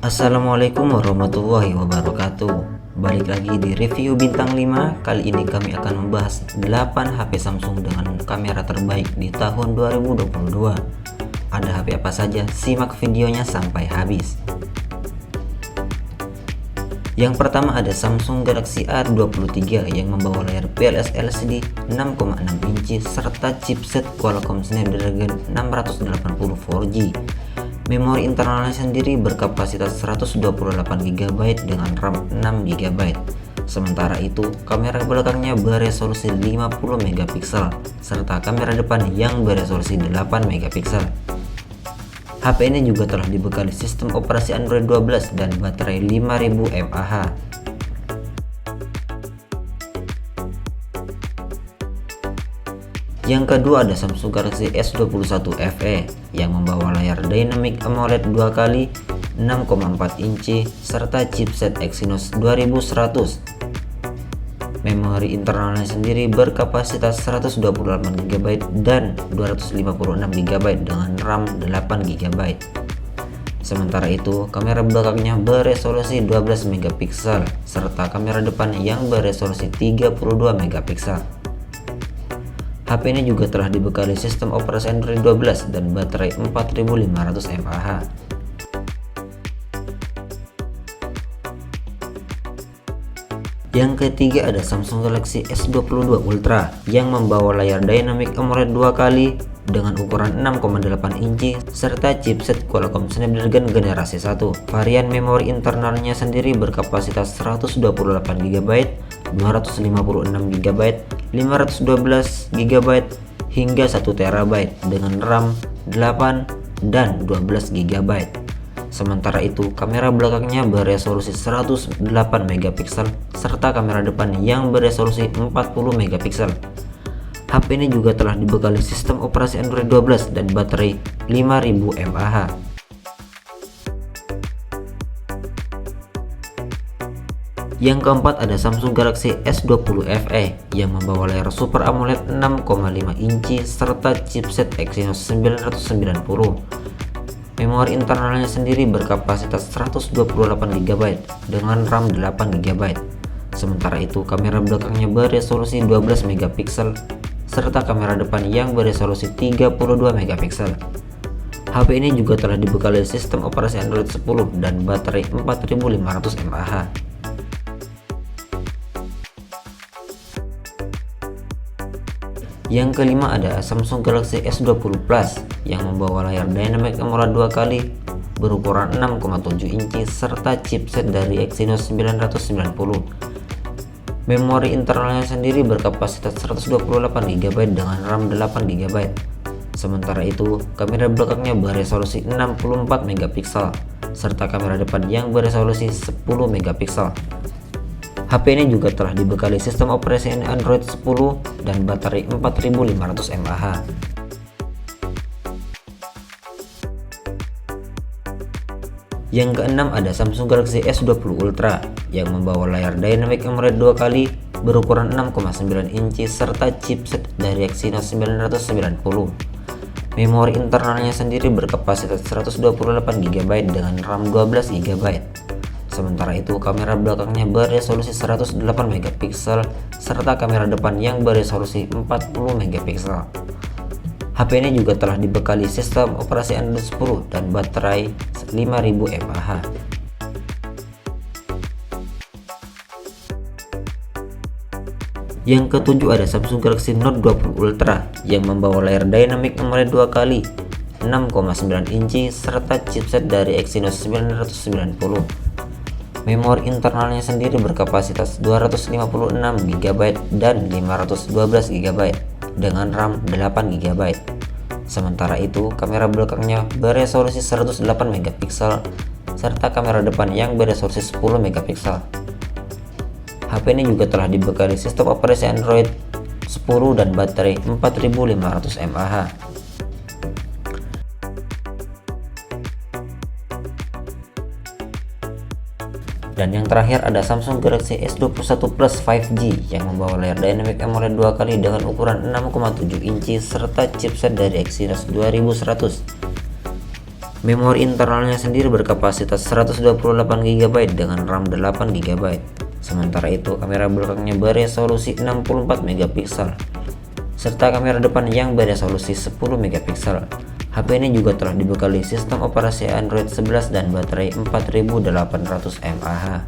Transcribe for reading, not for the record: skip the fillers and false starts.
Assalamualaikum warahmatullahi wabarakatuh. Balik lagi di review bintang 5. Kali ini kami akan membahas 8 HP Samsung dengan kamera terbaik di tahun 2022. Ada HP apa saja? Simak videonya sampai habis. Yang pertama ada Samsung Galaxy A23 yang membawa layar PLS LCD 6,6 inci serta chipset Qualcomm Snapdragon 680 4G. Memori internalnya sendiri berkapasitas 128GB dengan RAM 6GB. Sementara itu, kamera belakangnya beresolusi 50MP serta kamera depan yang beresolusi 8MP. HP ini juga telah dibekali sistem operasi Android 12 dan baterai 5000 mAh. Yang kedua ada Samsung Galaxy S21 FE yang membawa layar Dynamic AMOLED 2x 6,4 inci serta chipset Exynos 2100. Memori internalnya sendiri berkapasitas 128GB dan 256GB dengan RAM 8GB. Sementara itu, kamera belakangnya beresolusi 12MP serta kamera depan yang beresolusi 32MP. HP ini juga telah dibekali sistem operasi Android 12 dan baterai 4500 mAh. Yang ketiga ada Samsung Galaxy S22 Ultra yang membawa layar Dynamic AMOLED 2x dengan ukuran 6,8 inci serta chipset Qualcomm Snapdragon generasi 1. Varian memori internalnya sendiri berkapasitas 128GB, 256GB, 512GB hingga 1TB dengan RAM 8 dan 12GB. Sementara itu, kamera belakangnya beresolusi 108MP serta kamera depan yang beresolusi 40MP. HP ini juga telah dibekali sistem operasi Android 12 dan baterai 5000 mAh. Yang keempat ada Samsung Galaxy S20 FE yang membawa layar Super AMOLED 6,5 inci serta chipset Exynos 990. Memori internalnya sendiri berkapasitas 128GB dengan RAM 8GB. Sementara itu, kamera belakangnya beresolusi 12MP serta kamera depan yang beresolusi 32MP. HP ini juga telah dibekali sistem operasi Android 10 dan baterai 4500 mAh. Yang kelima ada Samsung Galaxy S20 Plus yang membawa layar Dynamic AMOLED 2x berukuran 6,7 inci serta chipset dari Exynos 990. Memori internalnya sendiri berkapasitas 128GB dengan RAM 8GB. Sementara itu, kamera belakangnya beresolusi 64MP serta kamera depan yang beresolusi 10MP. HP ini juga telah dibekali sistem operasi Android 10 dan baterai 4500 mAh. Yang keenam ada Samsung Galaxy S20 Ultra yang membawa layar Dynamic AMOLED 2x berukuran 6,9 inci serta chipset dari Exynos 990. Memori internalnya sendiri berkapasitas 128GB dengan RAM 12GB. Sementara itu, kamera belakangnya beresolusi 108MP serta kamera depan yang beresolusi 40MP. HP ini juga telah dibekali sistem operasi Android 10 dan baterai 5000 mAh. Yang ketujuh ada Samsung Galaxy Note 20 Ultra yang membawa layar Dynamic AMOLED 2x 6,9 inci serta chipset dari Exynos 990. Memori internalnya sendiri berkapasitas 256GB dan 512GB dengan RAM 8GB. Sementara itu, kamera belakangnya beresolusi 108MP serta kamera depan yang beresolusi 10MP. HP ini juga telah dibekali sistem operasi Android 10 dan baterai 4500 mAh. Dan yang terakhir ada Samsung Galaxy S21 Plus 5G yang membawa layar Dynamic AMOLED 2x dengan ukuran 6,7 inci serta chipset dari Exynos 2100. Memori internalnya sendiri berkapasitas 128 GB dengan RAM 8 GB. Sementara itu, kamera belakangnya beresolusi 64 megapiksel serta kamera depan yang beresolusi 10 megapiksel. HP ini juga telah dibekali sistem operasi Android 11 dan baterai 4800 mAh.